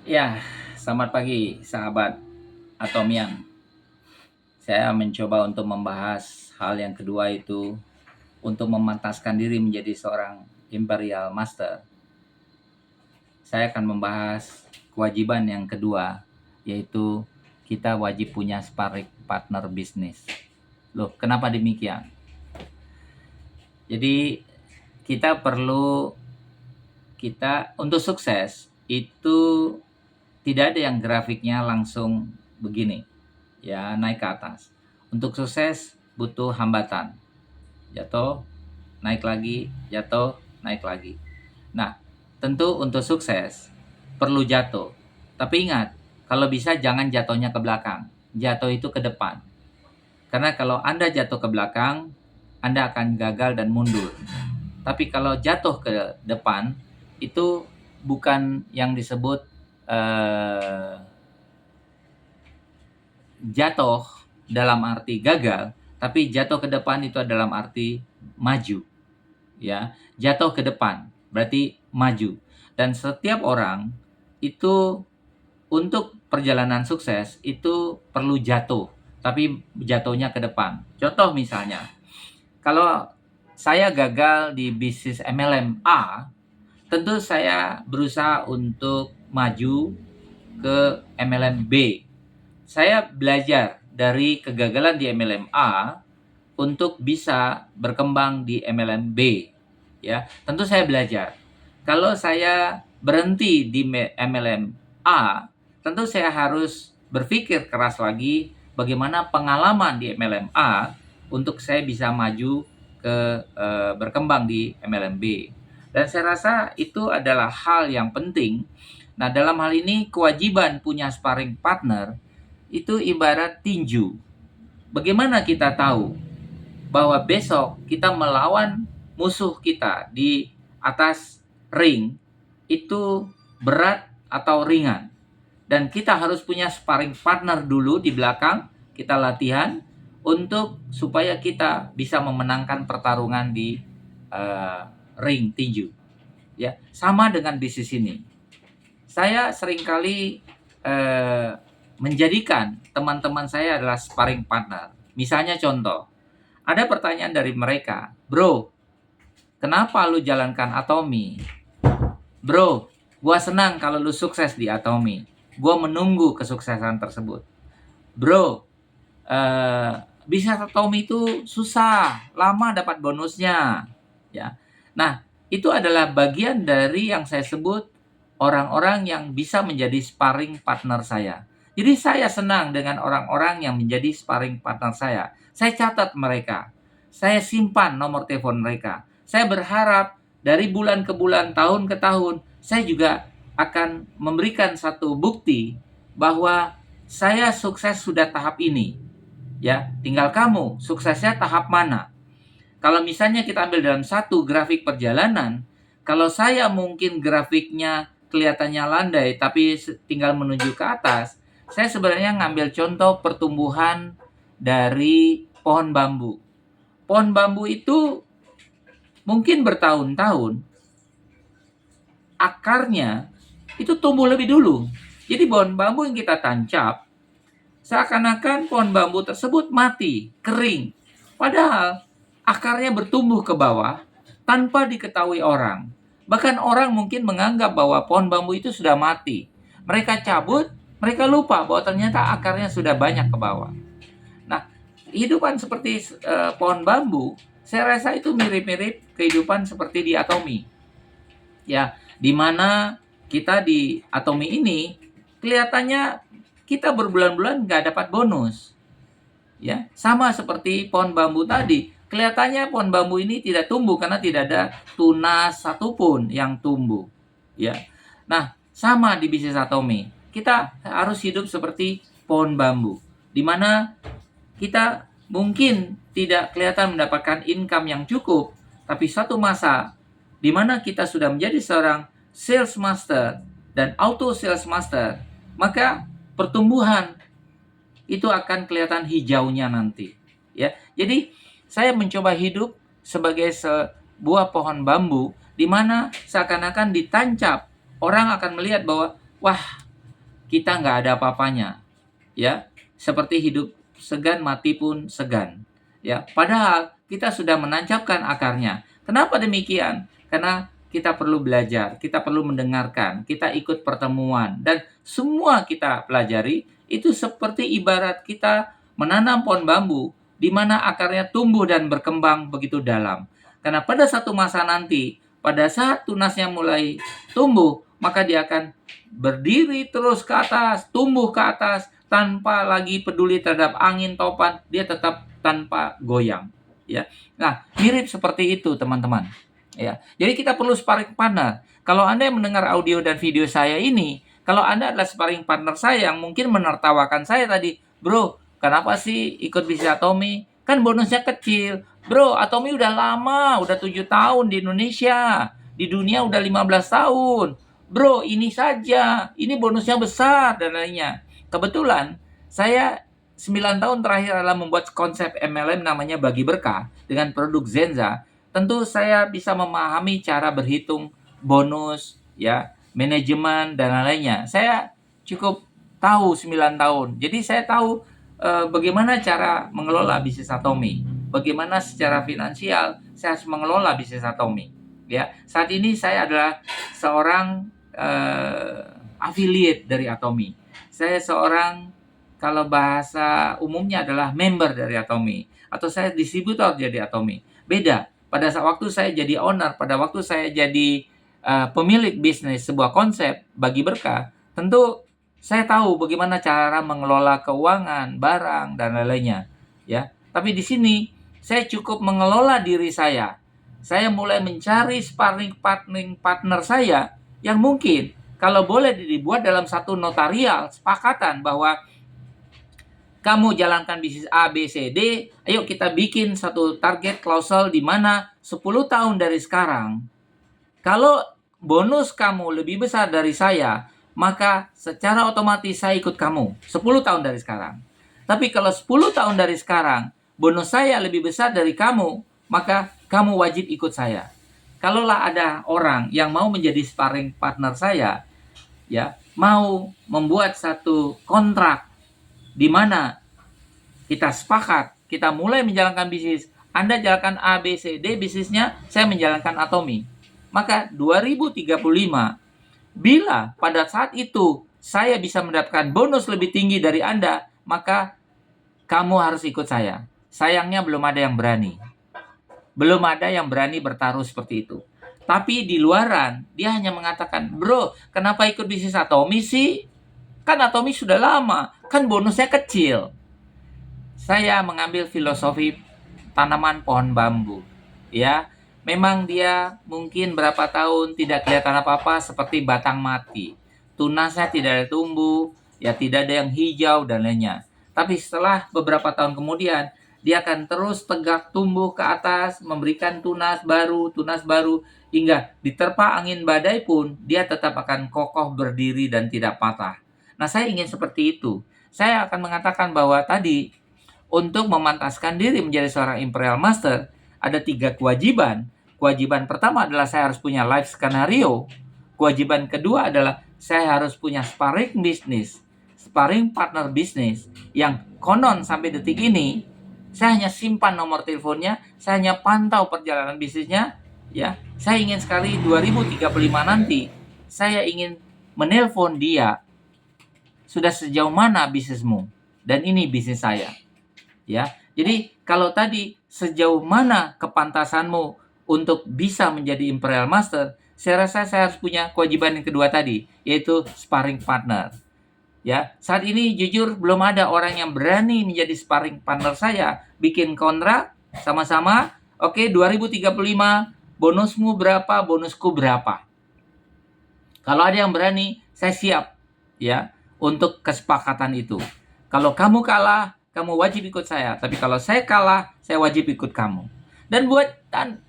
Ya, selamat pagi sahabat Atomian. Saya mencoba untuk membahas hal yang kedua itu untuk memantaskan diri menjadi seorang Imperial Master. Saya akan membahas kewajiban yang kedua, yaitu kita wajib punya sparring partner bisnis. Loh, kenapa demikian? Jadi kita untuk sukses itu tidak ada yang grafiknya langsung begini, ya, naik ke atas. Untuk sukses butuh hambatan, jatuh, naik lagi, jatuh, naik lagi. Nah, tentu untuk sukses perlu jatuh. Tapi ingat, kalau bisa jangan jatuhnya ke belakang. Jatuh itu ke depan. Karena kalau Anda jatuh ke belakang, Anda akan gagal dan mundur. Tapi kalau jatuh ke depan, itu bukan yang disebut jatuh dalam arti gagal, tapi jatuh ke depan itu dalam arti maju. Ya, jatuh ke depan berarti maju. Dan setiap orang itu untuk perjalanan sukses itu perlu jatuh, tapi jatuhnya ke depan. Contoh misalnya, kalau saya gagal di bisnis MLM A, tentu saya berusaha untuk maju ke MLM B. Saya belajar dari kegagalan di MLM A untuk bisa berkembang di MLM B. Ya, tentu saya belajar. Kalau saya berhenti di MLM A, tentu saya harus berpikir keras lagi bagaimana pengalaman di MLM A untuk saya bisa maju ke berkembang di MLM B. Dan saya rasa itu adalah hal yang penting. Nah, dalam hal ini kewajiban punya sparring partner itu ibarat tinju. Bagaimana kita tahu bahwa besok kita melawan musuh kita di atas ring itu berat atau ringan? Dan kita harus punya sparring partner dulu di belakang, kita latihan untuk supaya kita bisa memenangkan pertarungan di ring tinju. Ya, sama dengan bisnis ini. Saya seringkali menjadikan teman-teman saya adalah sparring partner. Misalnya contoh, ada pertanyaan dari mereka, "Bro, kenapa lu jalankan Atomi? Bro, gua senang kalau lu sukses di Atomi. Gua menunggu kesuksesan tersebut. Bro, bisnis Atomi itu susah, lama dapat bonusnya." Ya. Nah, itu adalah bagian dari yang saya sebut orang-orang yang bisa menjadi sparring partner saya. Jadi saya senang dengan orang-orang yang menjadi sparring partner saya. Saya catat mereka. Saya simpan nomor telepon mereka. Saya berharap dari bulan ke bulan, tahun ke tahun, saya juga akan memberikan satu bukti bahwa saya sukses sudah tahap ini. Ya, tinggal kamu suksesnya tahap mana. Kalau misalnya kita ambil dalam satu grafik perjalanan, kalau saya mungkin grafiknya kelihatannya landai tapi tinggal menuju ke atas, saya sebenarnya ngambil contoh pertumbuhan dari pohon bambu. Pohon bambu itu mungkin bertahun-tahun, akarnya itu tumbuh lebih dulu. Jadi pohon bambu yang kita tancap, seakan-akan pohon bambu tersebut mati, kering. Padahal akarnya bertumbuh ke bawah tanpa diketahui orang. Bahkan orang mungkin menganggap bahwa pohon bambu itu sudah mati. Mereka cabut, mereka lupa bahwa ternyata akarnya sudah banyak ke bawah. Nah, kehidupan seperti pohon bambu, saya rasa itu mirip-mirip kehidupan seperti di Atomi. Ya, di mana kita di Atomi ini kelihatannya kita berbulan-bulan nggak dapat bonus. Ya, sama seperti pohon bambu tadi. Kelihatannya pohon bambu ini tidak tumbuh karena tidak ada tunas satupun yang tumbuh. Ya. Nah, sama di bisnis Atomi. Kita harus hidup seperti pohon bambu, di mana kita mungkin tidak kelihatan mendapatkan income yang cukup, tapi suatu masa di mana kita sudah menjadi seorang sales master dan auto sales master, maka pertumbuhan itu akan kelihatan hijaunya nanti. Ya, jadi saya mencoba hidup sebagai sebuah pohon bambu di mana seakan-akan ditancap, orang akan melihat bahwa wah, kita nggak ada apa-apanya, ya. Seperti hidup segan, mati pun segan, ya. Padahal kita sudah menancapkan akarnya. Kenapa demikian? Karena kita perlu belajar, kita perlu mendengarkan, kita ikut pertemuan, dan semua kita pelajari itu seperti ibarat kita menanam pohon bambu, di mana akarnya tumbuh dan berkembang begitu dalam. Karena pada satu masa nanti, pada saat tunasnya mulai tumbuh, maka dia akan berdiri terus ke atas, tumbuh ke atas, tanpa lagi peduli terhadap angin topan, dia tetap tanpa goyang. Ya, nah mirip seperti itu teman-teman. Ya, jadi kita perlu sparring partner. Kalau Anda yang mendengar audio dan video saya ini, kalau Anda adalah sparring partner saya yang mungkin menertawakan saya tadi, bro, kenapa sih ikut bisnis Atomi? Kan bonusnya kecil. Bro, Atomi udah lama, udah 7 tahun di Indonesia. Di dunia udah 15 tahun. Bro, ini saja. Ini bonusnya besar dan lainnya. Kebetulan, saya 9 tahun terakhir adalah membuat konsep MLM namanya Bagi Berkah dengan produk Zenza. Tentu saya bisa memahami cara berhitung bonus, ya, manajemen dan lain-lainnya. Saya cukup tahu 9 tahun. Jadi saya tahu bagaimana cara mengelola bisnis Atomi. Bagaimana secara finansial saya harus mengelola bisnis Atomi. Ya, saat ini saya adalah seorang affiliate dari Atomi. Saya seorang, kalau bahasa umumnya adalah member dari Atomi, atau saya distributor jadi Atomi. Beda. Pada saat waktu saya jadi owner, pada waktu saya jadi pemilik bisnis sebuah konsep Bagi Berkah, tentu saya tahu bagaimana cara mengelola keuangan, barang, dan lain-lainnya. Ya, tapi di sini saya cukup mengelola diri saya. Saya mulai mencari sparring partner saya yang mungkin kalau boleh dibuat dalam satu notarial sepakatan bahwa kamu jalankan bisnis A, B, C, D, ayo kita bikin satu target klausul di mana 10 tahun dari sekarang, kalau bonus kamu lebih besar dari saya, maka secara otomatis saya ikut kamu 10 tahun dari sekarang. Tapi kalau 10 tahun dari sekarang, bonus saya lebih besar dari kamu, maka kamu wajib ikut saya. Kalaulah ada orang yang mau menjadi sparring partner saya, ya, mau membuat satu kontrak di mana kita sepakat, kita mulai menjalankan bisnis. Anda jalankan A, B, C, D bisnisnya, saya menjalankan Atomi. Maka 2035, bila pada saat itu saya bisa mendapatkan bonus lebih tinggi dari Anda, maka kamu harus ikut saya. Sayangnya belum ada yang berani. Belum ada yang berani bertaruh seperti itu. Tapi di luaran, dia hanya mengatakan, bro, kenapa ikut bisnis Atomi sih? Kan Atomi sudah lama, kan bonusnya kecil. Saya mengambil filosofi tanaman pohon bambu. Ya, memang dia mungkin berapa tahun tidak kelihatan apa-apa seperti batang mati. Tunasnya tidak ada tumbuh, ya tidak ada yang hijau dan lainnya. Tapi setelah beberapa tahun kemudian, dia akan terus tegak tumbuh ke atas, memberikan tunas baru, hingga diterpa angin badai pun, dia tetap akan kokoh berdiri dan tidak patah. Nah, saya ingin seperti itu. Saya akan mengatakan bahwa tadi, untuk memantaskan diri menjadi seorang Imperial Master, ada 3 kewajiban. Kewajiban pertama adalah saya harus punya life skenario. Kewajiban kedua adalah saya harus punya sparring bisnis, sparring partner bisnis, yang konon sampai detik ini, saya hanya simpan nomor teleponnya, saya hanya pantau perjalanan bisnisnya. Ya, saya ingin sekali 2035 nanti, saya ingin menelpon dia, sudah sejauh mana bisnismu? Dan ini bisnis saya. Ya, jadi kalau tadi sejauh mana kepantasanmu untuk bisa menjadi Imperial Master, saya rasa saya harus punya kewajiban yang kedua tadi, yaitu sparring partner. Ya, saat ini jujur belum ada orang yang berani menjadi sparring partner saya, bikin kontrak sama-sama, oke, 2035 bonusmu berapa, bonusku berapa. Kalau ada yang berani, saya siap, ya, untuk kesepakatan itu. Kalau kamu kalah, kamu wajib ikut saya. Tapi kalau saya kalah, saya wajib ikut kamu. Dan buat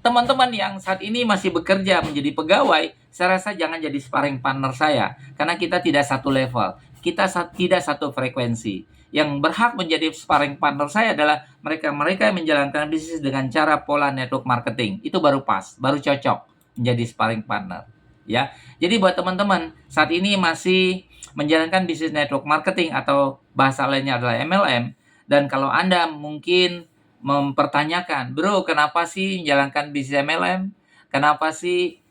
teman-teman yang saat ini masih bekerja menjadi pegawai, saya rasa jangan jadi sparring partner saya. Karena kita tidak satu level. Kita tidak satu frekuensi. Yang berhak menjadi sparring partner saya adalah mereka-mereka yang menjalankan bisnis dengan cara pola network marketing. Itu baru pas, baru cocok menjadi sparring partner. Ya, jadi buat teman-teman saat ini masih menjalankan bisnis network marketing atau bahasa lainnya adalah MLM. Dan kalau Anda mungkin mempertanyakan, "Bro, kenapa sih menjalankan bisnis MLM? Kenapa sih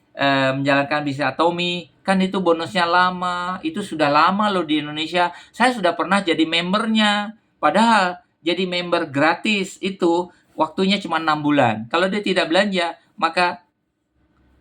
menjalankan bisnis Atomi? Kan itu bonusnya lama, itu sudah lama loh di Indonesia. Saya sudah pernah jadi membernya." Padahal jadi member gratis itu waktunya cuma 6 bulan. Kalau dia tidak belanja, maka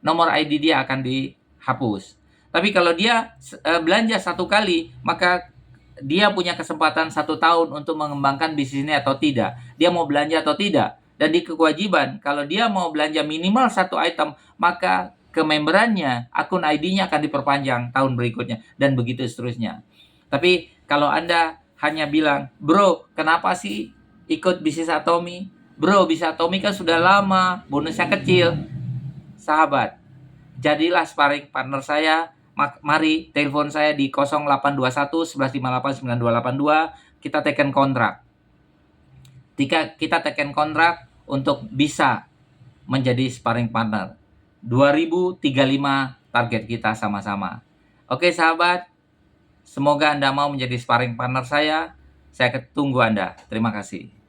nomor ID dia akan dihapus. Tapi kalau dia belanja satu kali, maka dia punya kesempatan 1 tahun untuk mengembangkan bisnisnya atau tidak. Dia mau belanja atau tidak. Dan di kewajiban, kalau dia mau belanja minimal 1 item, maka kememberannya, akun ID-nya akan diperpanjang tahun berikutnya. Dan begitu seterusnya. Tapi kalau Anda hanya bilang, "Bro, kenapa sih ikut bisnis Atomi? Bro, bisnis Atomi kan sudah lama, bonusnya kecil." Sahabat, jadilah sparring partner saya. Mari telepon saya di 0821 1158 9282. Kita teken kontrak. Kita teken kontrak untuk bisa menjadi sparring partner. 2035 target kita sama-sama. Oke sahabat, semoga Anda mau menjadi sparring partner saya. Saya tunggu Anda. Terima kasih.